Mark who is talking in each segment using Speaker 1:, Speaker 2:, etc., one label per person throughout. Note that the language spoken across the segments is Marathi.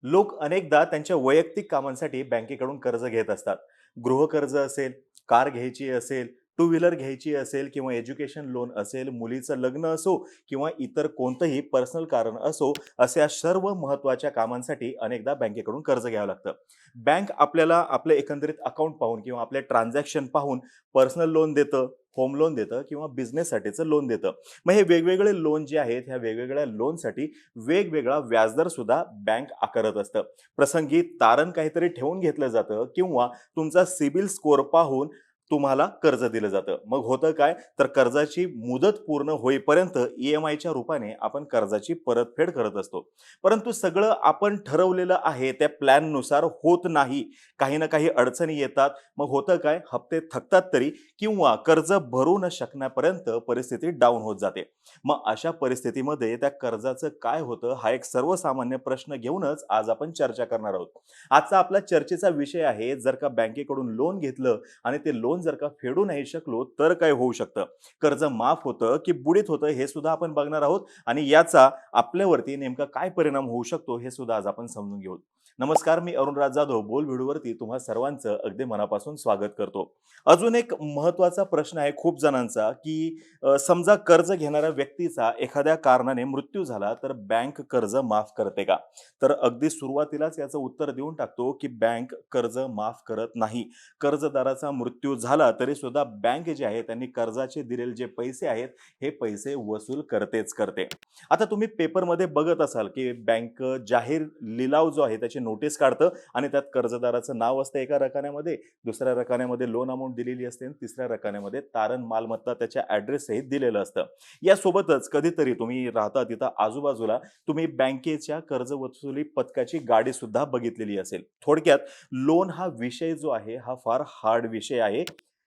Speaker 1: लोक अनेकदा त्यांच्या वैयक्तिक कामांसाठी बँकेकडून कर्ज घेत असतात. गृहकर्ज असेल, कार घ्यायची असेल, टू व्हीलर घ्यायची असेल किंवा एज्युकेशन लोन असेल, मुलीचं लग्न असो किंवा इतर कोणतंही पर्सनल कारण असो, अशा सर्व महत्त्वाच्या कामांसाठी अनेकदा बँकेकडून कर्ज घ्यावं लागतं. बँक आपल्याला आपलं एकंदरीत अकाउंट पाहून किंवा आपले ट्रान्झॅक्शन पाहून पर्सनल लोन देतं, होम लोन देतं किंवा बिझनेससाठीचं लोन देतं. मग हे वेगवेगळे लोन जे आहेत, ह्या वेगवेगळ्या लोनसाठी वेगवेगळा व्याजदर सुद्धा बँक आकारत असतं. प्रसंगी तारण काहीतरी ठेवून घेतलं जातं किंवा तुमचा सिबिल स्कोअर पाहून तुम्हाला कर्ज दिलं जातं. मग होतं काय, तर कर्जाची मुदत पूर्ण होईपर्यंत EMIच्या रूपाने आपण कर्जाची परतफेड करत असतो. परंतु सगळं आपण ठरवलेलं आहे त्या प्लॅननुसार होत नाही. काही ना काही अडचणी येतात. मग होतं काय, हप्ते थकतात तरी किंवा कर्ज भरू न शकण्यापर्यंत परिस्थिती डाऊन होत जाते. मग अशा परिस्थितीमध्ये त्या कर्जाचं काय होतं, हा एक सर्वसामान्य प्रश्न घेऊनच आज आपण चर्चा करणार आहोत. आजचा आपला चर्चेचा विषय आहे, जर का बँकेकडून लोन घेतलं आणि ते लोन जर का फेडू नाही शकलो तर काय होऊ शकतं. कर्ज माफ होतं की बुडीत होतं हे सुद्धा आपण बघणार आहोत आणि याचा आपल्यावरती नेमका काय परिणाम होऊ शकतो हे सुद्धा आज आपण समजून घेऊ. नमस्कार, मी अरुणराज जाधव बोल व्हिडिओवरती तुम्हा सर्वांचं अगदी मनापासून स्वागत करतो. अजून एक महत्त्वाचा प्रश्न आहे खूप जणांचा, की समजा कर्ज घेणाऱ्या व्यक्तीचा एखाद्या कारणाने मृत्यू झाला तर बँक कर्ज माफ करते का? तर अगदी सुरुवातीलाच याचं उत्तर देऊन टाकतो, की बँक कर्ज माफ करत नाही. कर्जदाराचा मृत्यू झाला तरी सुद्धा बँक जे आहे त्यांनी कर्जाचे दिलेले जे पैसे आहेत, हे पैसे वसूल करतेच करते. आता तुम्ही पेपरमध्ये बघत असाल, की बँक जाहीर लिलाव जो आहे त्याची नोटीस काढतं आणि त्यात कर्जदाराचं नाव असतं एका रकान्यामध्ये, दुसऱ्या रकान्यामध्ये लोन अमाउंट दिलेली असते आणि तिसऱ्या रकान्यामध्ये तारण मालमत्ता त्याच्या ॲड्रेस सहित दिलेलं असतं. यासोबतच कधीतरी तुम्ही राहता तिथं आजूबाजूला तुम्ही बँकेच्या कर्ज वसुली पथकाची गाडी सुद्धा बघितलेली असेल. थोडक्यात लोन हा विषय जो आहे हा फार हार्ड विषय आहे.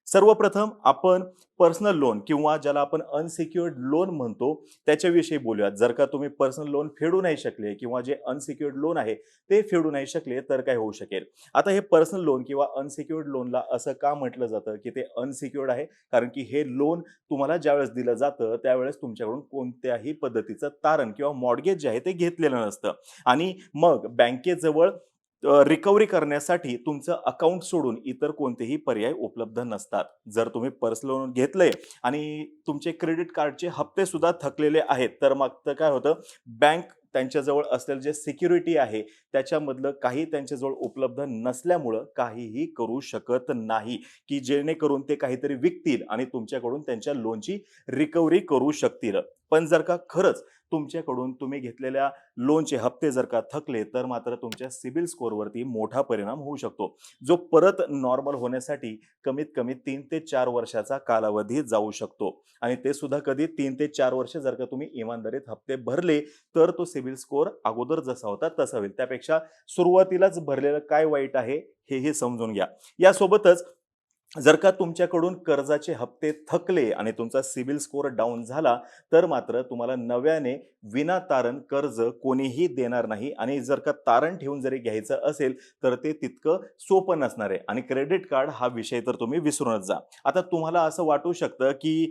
Speaker 1: सर्वप्रथम आपण पर्सनल लोन किंवा ज्याला आपण अनसिक्युअर्ड लोन म्हणतो त्याच्याविषयी बोलूयात. जर का तुम्ही पर्सनल लोन फेडू नाही शकले किंवा जे अनसिक्युअर्ड लोन आहे ते फेडू नाही शकले तर काय होऊ शकेल. आता हे पर्सनल लोन किंवा अनसिक्युअर्ड लोनला असं का म्हटलं जातं, की ते अनसिक्युअर्ड आहे, कारण की हे लोन तुम्हाला ज्यावेळेस दिलं जातं त्यावेळेस तुमच्याकडून कोणत्याही पद्धतीचं तारण किंवा मॉर्गेज जे आहे ते घेतलेलं नसतं आणि मग बँकेजवळ रिकव्हरी करण्यासाठी तुमचं अकाउंट सोडून इतर कोणतेही पर्याय उपलब्ध नसतात. जर तुम्ही पर्सनल लोन घेतलंय आणि तुमचे क्रेडिट कार्डचे हप्ते सुद्धा थकलेले आहेत, तर मग तर काय होतं, बँक त्यांच्याजवळ असलेलं जे सिक्युरिटी आहे त्याच्यामधलं काही त्यांच्याजवळ उपलब्ध नसल्यामुळं काहीही करू शकत नाही, की जेणेकरून ते काहीतरी विकतील आणि तुमच्याकडून त्यांच्या लोनची रिकव्हरी करू शकतील. पण जर का खरंच तुमच्याकडून तुम्ही घेतलेल्या लोनचे हप्ते जर का थकले तर मात्र तुमच्या सिबिल स्कोअरवरती मोठा परिणाम होऊ शकतो, जो परत नॉर्मल होण्यासाठी कमीत कमी 3 ते 4 वर्षाचा कालावधी जाऊ शकतो. आणि ते सुद्धा कधी 3 ते 4 वर्ष जर का तुम्ही इमानदारीत हप्ते भरले तर तो सिबिल स्कोअर अगोदर जसा होता तसा होईल. त्यापेक्षा सुरुवातीलाच भरलेलं काय वाईट आहे हेही समजून घ्या. यासोबतच जर का तुमच्याकडून कर्जाचे हप्ते थकले आणि तुमचा सिबिल स्कोअर डाऊन झाला, तर मात्र तुम्हाला नव्याने विनातारण कर्ज कोणीही देणार नाही आणि जर का तारण ठेवून जरी घ्यायचं असेल, तर ते तितकं सोपं नसणार आहे आणि क्रेडिट कार्ड हा विषय तर तुम्ही विसरूनच जा. आता तुम्हाला असं वाटू शकतं, की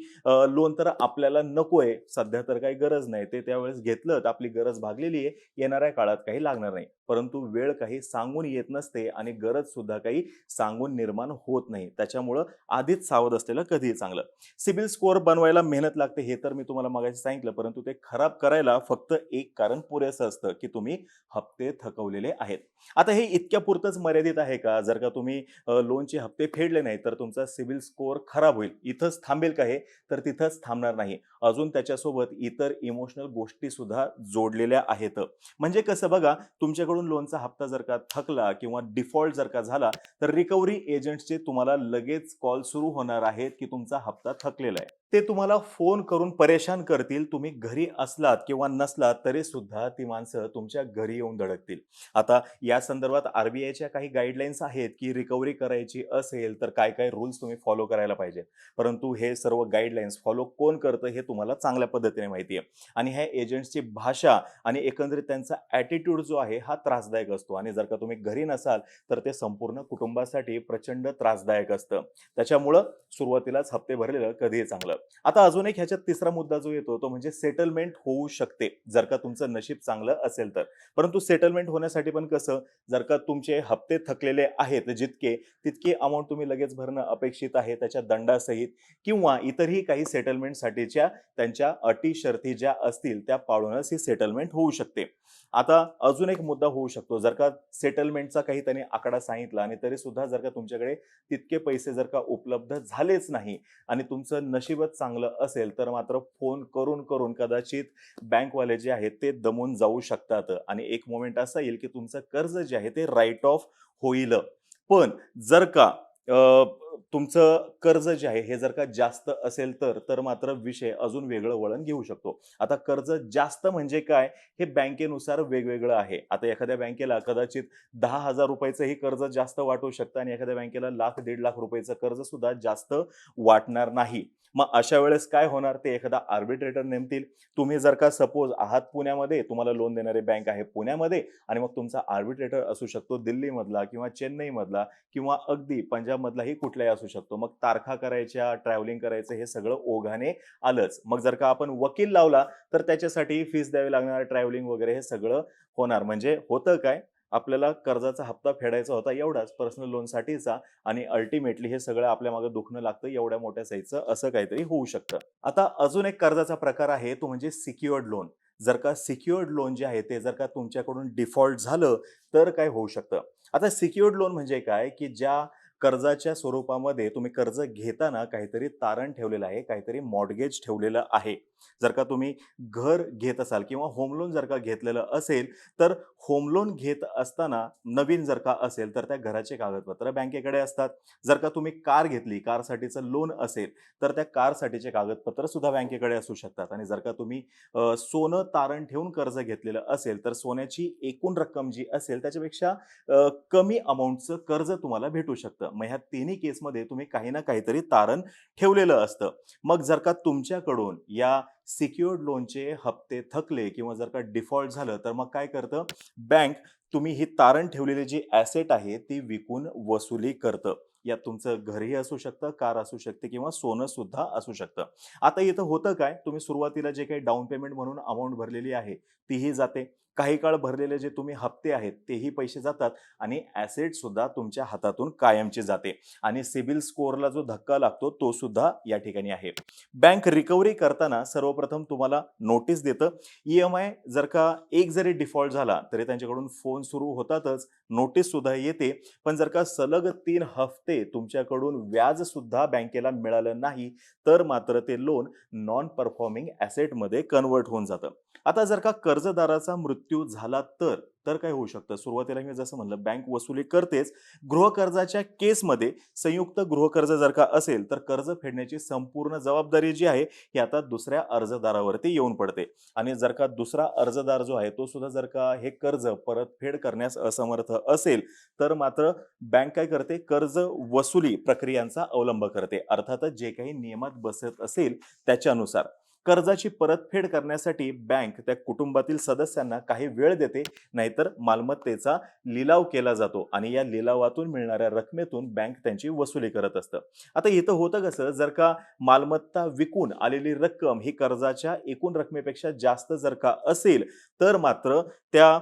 Speaker 1: लोन तर आपल्याला नकोय, सध्या तर काही गरज नाही. ते त्यावेळेस घेतलं तर आपली गरज भागलेली आहे, येणाऱ्या काळात काही लागणार नाही. परंतु वेळ काही सांगून येत नसते आणि गरज सुद्धा काही सांगून निर्माण होत नाही. त्याच्यामुळं आधीच सावध असलेलं कधीही चांगलं. सिबिल स्कोअर बनवायला मेहनत लागते हे तर मी तुम्हाला मगाशी सांगितलं, परंतु ते खराब करायला फक्त एक कारण पुरेसं असतं, की तुम्ही हप्ते थकवलेले आहेत. आता हे इतक्यापुरतंच मर्यादित आहे का? जर का तुम्ही लोनचे हप्ते फेडले नाही तर तुमचा सिबिल स्कोअर खराब होईल. इथंच थांबेल का हे? तर तिथंच थांबणार नाही. अजून त्याच्यासोबत इतर इमोशनल गोष्टी सुद्धा जोडलेल्या आहेत. म्हणजे कसं बघा, तुमच्याकडून लोनचा हप्ता जर का थकला किंवा डिफॉल्ट जर का झाला, तर रिकव्हरी एजंट्सचे तुम्हाला लगेच कॉल सुरू होणार आहेत, की तुमचा हप्ता थकलेला आहे. ते तुम्हाला फोन करून परेशान करतील. तुम्ही घरी असलात किंवा नसलात तरी सुद्धा ती माणसं तुमच्या घरी येऊन धडकतील. आता या संदर्भात आर-बी-आयच्या काही गाईडलाईन्स आहेत, की रिकव्हरी करायची असेल तर काय-काय रूल्स तुम्ही फॉलो करायला पाहिजे. परंतु हे सर्व गाईडलाईन्स फॉलो कोण करतं हे तुम्हाला चांगल्या पद्धतीने माहिती आहे. आणि ह्या एजंट्सची भाषा आणि एकंदरीत त्यांचा ॲटिट्यूड जो आहे हा त्रासदायक असतो आणि जर का तुम्ही घरी नसाल तर ते संपूर्ण कुटुंबासाठी प्रचंड त्रासदायक असतं. असतं. त्याच्यामुळं सुरुवातीलाच हप्ते भरलेलं कधीही चांगलं. आता अजून एक ह्याच्यात तिसरा मुद्दा जो येतो तो म्हणजे सेटलमेंट होऊ शकते, जर का तुमचं नशीब चांगलं असेल तर. परंतु सेटलमेंट होण्यासाठी पण कसं, जर का तुमचे हप्ते थकलेले आहेत जितके, तितकी अमाउंट तुम्ही लगेच भरणं अपेक्षित आहे त्याच्या दंडासहित किंवा इतरही काही सेटलमेंटसाठीच्या त्यांच्या अटी शर्ती ज्या असतील त्या पाळूनच ही सेटलमेंट होऊ शकते. आता अजून एक मुद्दा होऊ शकतो, जर का सेटलमेंटचा काही त्याने आकडा सांगितला आणि तरी सुद्धा जर का तुमच्याकडे तितके पैसे जर का उपलब्ध झालेच नाही आणि तुमचं नशीबच चांगलं असेल तर मात्र फोन करून करून कदाचित बँकवाले जे आहेत ते दमून जाऊ शकतात आणि एक मोमेंट असा येईल की तुमचं कर्ज जे आहे ते राईट ऑफ होईल. पण जर का तुमचं कर्ज जे आहे हे जर का जास्त असेल तर मात्र विषय अजून वेगळं वळण घेऊ शकतो. आता कर्ज जास्त म्हणजे काय, हे बँकेनुसार वेगवेगळं आहे. आता एखाद्या बँकेला कदाचित ₹10,000 कर्ज जास्त वाटू शकतं आणि एखाद्या बँकेला लाख, 1.5 लाख रुपयाचं कर्ज सुद्धा जास्त वाटणार नाही. मग अशा वेळेस काय होणार, ते एखादा आर्बिट्रेटर नेमतील. तुम्ही जर का सपोज आहात पुण्यामध्ये, तुम्हाला लोन देणारी बँक आहे पुण्यामध्ये आणि मग तुमचा आर्बिट्रेटर असू शकतो दिल्लीमधला किंवा चेन्नईमधला किंवा अगदी पंजाबमधलाही कुठलाही असू शकतो. मग तारखा करायच्या, ट्रॅव्हलिंग करायचं हे सगळं ओघाने आलंच. मग जर का आपण वकील लावला तर त्याच्यासाठी फीस द्यावी लागणार, ट्रॅव्हलिंग वगैरे हे सगळं होणार. म्हणजे होतं काय, आपल्याला कर्जाचा हप्ता फेडायचा होता एवढाच पर्सनल लोनसाठीचा आणि अल्टिमेटली हे सगळं आपल्या मागे दुखणं लागतं एवढ्या मोठ्या साईजचं, असं काहीतरी होऊ शकतं. आता अजून एक कर्जाचा प्रकार आहे तो म्हणजे सिक्युअर्ड लोन. जर का सिक्युअर्ड लोन जे आहे ते जर का तुमच्याकडून डिफॉल्ट झालं तर काय होऊ शकतं. आता सिक्युअर्ड लोन म्हणजे काय, की ज्या कर्जाच्या स्वरूपामध्ये तुम्ही कर्ज घेताना काहीतरी तारण ठेवलेलं आहे, काहीतरी मॉर्टगेज ठेवलेलं आहे. जर का तुम्ही घर घेत असाल किंवा होम लोन जर का घेतलेलं असेल तर होम लोन घेत असताना नवीन जर का असेल तर त्या घराचे कागदपत्र बँकेकडे असतात. जर का तुम्ही कार घेतली, कारसाठीचं लोन असेल तर त्या कारसाठीचे कागदपत्र सुद्धा बँकेकडे असू शकतात आणि जर का तुम्ही सोनं तारण ठेवून कर्ज घेतलेलं असेल तर सोन्याची एकूण रक्कम जी असेल त्याच्यापेक्षा कमी अमाऊंटचं कर्ज तुम्हाला भेटू शकतं. मग ह्या तिन्ही केसमध्ये तुम्ही काही ना काहीतरी तारण ठेवलेलं असतं. मग जर का तुमच्याकडून या सिक्युअर्ड लोनचे हप्ते थकले किंवा जर का डिफॉल्ट झालं तर मग काय करतं, बँक तुम्ही ही तारण ठेवलेली जी ॲसेट आहे ती विकून वसुली करतं. यात तुमचं घरही असू शकतं, कार असू शकते किंवा सोनं सुद्धा असू शकतं. आता इथं होतं काय, तुम्ही सुरुवातीला जे काही डाउन पेमेंट म्हणून अमाउंट भरलेली आहे तीही जाते. काही काळ भरलेले जे तुम्ही हप्ते आहेत तेही पैसे जातात आणि ॲसेट सुद्धा तुमच्या हातातून कायमची जाते आणि सिबिल स्कोअरला जो धक्का लागतो तो सुद्धा या ठिकाणी आहे. बँक रिकव्हरी करताना सर्वप्रथम तुम्हाला नोटीस देतं. ई-एम-आय जर का एक जरी डिफॉल्ट झाला तरी त्यांच्याकडून फोन सुरू होतातच, नोटीस सुद्धा येते. पण जर का सलग 3 हफ्ते तुमच्याकडून व्याज सुद्धा बँकेला मिळालं नाही तर मात्र ते लोन नॉन परफॉर्मिंग ॲसेटमध्ये कन्व्हर्ट होऊन जातं. आता जर का कर्जदाराचा मृत्यू झाला तर काय होऊ शकतं? सुरुवातीला मी जसं म्हणलं बँक वसुली करतेच. गृहकर्जाच्या केसमध्ये संयुक्त गृहकर्ज जर का असेल तर कर्ज फेडण्याची संपूर्ण जबाबदारी जी आहे ही आता दुसऱ्या अर्जदारावरती येऊन पडते आणि जर का दुसरा अर्जदार जो आहे तो सुद्धा जर का हे कर्ज परतफेड करण्यास असमर्थ असेल तर मात्र बँक काय करते, कर्ज वसुली प्रक्रियांचा अवलंब करते. अर्थातच जे काही नियमात बसत असेल त्याच्यानुसार. कर्जाची परतफेड करण्यासाठी बँक त्या कुटुंबातील सदस्यांना काही वेळ देते, नाहीतर मालमत्तेचा लिलाव केला जातो आणि या लिलावातून मिळणाऱ्या रकमेतून बँक त्यांची वसुली करत असतं. आता इथं होतं कसं, जर का मालमत्ता विकून आलेली रक्कम ही कर्जाच्या एकूण रकमेपेक्षा जास्त जर का असेल तर मात्र त्या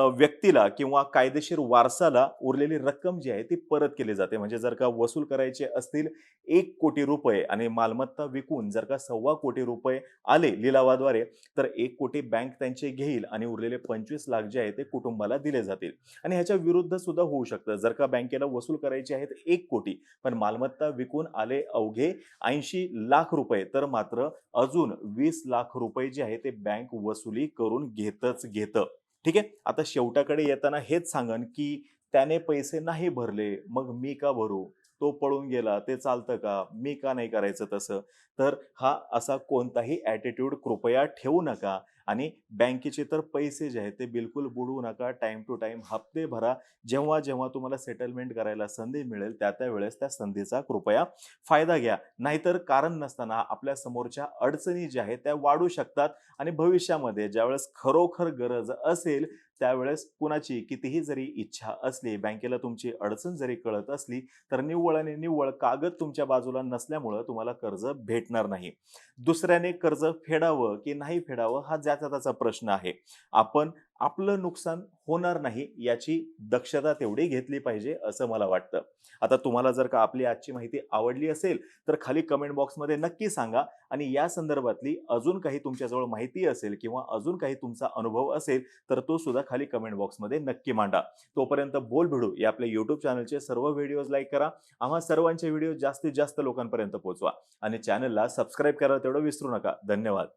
Speaker 1: व्यक्तीला किंवा कायदेशीर वारसाला उरलेली रक्कम जी आहे ती परत केली जाते. म्हणजे जर का वसूल करायचे असतील 1 कोटी रुपये आणि मालमत्ता विकून जर का ₹1.25 कोटी आले लिलावाद्वारे तर 1 कोटी बँक त्यांचे घेईल आणि उरलेले 25 लाख जे आहे ते कुटुंबाला दिले जातील. आणि ह्याच्या विरुद्ध सुद्धा होऊ शकतं. जर का बँकेला वसूल करायचे आहेत 1 कोटी पण मालमत्ता विकून आले अवघे 80 लाख रुपये तर मात्र अजून 20 लाख रुपये जे आहे ते बँक वसुली करून घेतच घेतं. ठीक आहे. आता शेवटाकडे येताना हेच सांगन की त्याने पैसे नाही भरले मग मी का भरू, तो पळून गेला ते चालतं का, मी का नाही करायचं तसं. तर हा असा कोणताही ॲटिट्यूड कृपया ठेवू नका आणि बँकेचे तर पैसे जे आहेत ते बिलकुल बुडवू नका. टाइम टू टाइम हप्ते भरा. जेव्हा जेव्हा तुम्हाला सेटलमेंट करायला संधी मिळेल त्या त्या वेळेस त्या संधीचा कृपया फायदा घ्या. नाहीतर कारण नसताना आपल्या समोरच्या अडचणी ज्या आहेत त्या वाढू शकतात आणि भविष्यामध्ये ज्यावेळेस खरोखर गरज असेल त्यावेळेस कुणाची कितीही जरी इच्छा असली, बँकेला तुमची अडचण जरी कळत असली, तर निव्वळ आणि निव्वळ कागद तुमच्या बाजूला नसल्यामुळं तुम्हाला कर्ज भेटणार नाही. दुसऱ्याने कर्ज फेडावं की नाही फेडावं हा ज्याचा त्याचा प्रश्न आहे. आपण आपलं नुकसान होणार नाही याची दक्षता तेवढी घेतली पाहिजे असं मला वाटतं. आता तुम्हाला जर का आपली आजची माहिती आवडली असेल, तर खाली कमेंट बॉक्समध्ये नक्की सांगा आणि या संदर्भातली अजून काही तुमच्याजवळ माहिती असेल किंवा अजून काही तुमचा अनुभव असेल, तर तो सुद्धा खाली कमेंट बॉक्समध्ये नक्की मांडा. तोपर्यंत बोल भिडू या आपल्या YouTube चॅनलचे सर्व व्हिडिओज लाईक करा. आम्हा सर्वांचे व्हिडिओ जास्तीत जास्त लोकांपर्यंत पोहोचवा आणि चॅनलला सबस्क्राईब करायला तेवढं विसरू नका. धन्यवाद.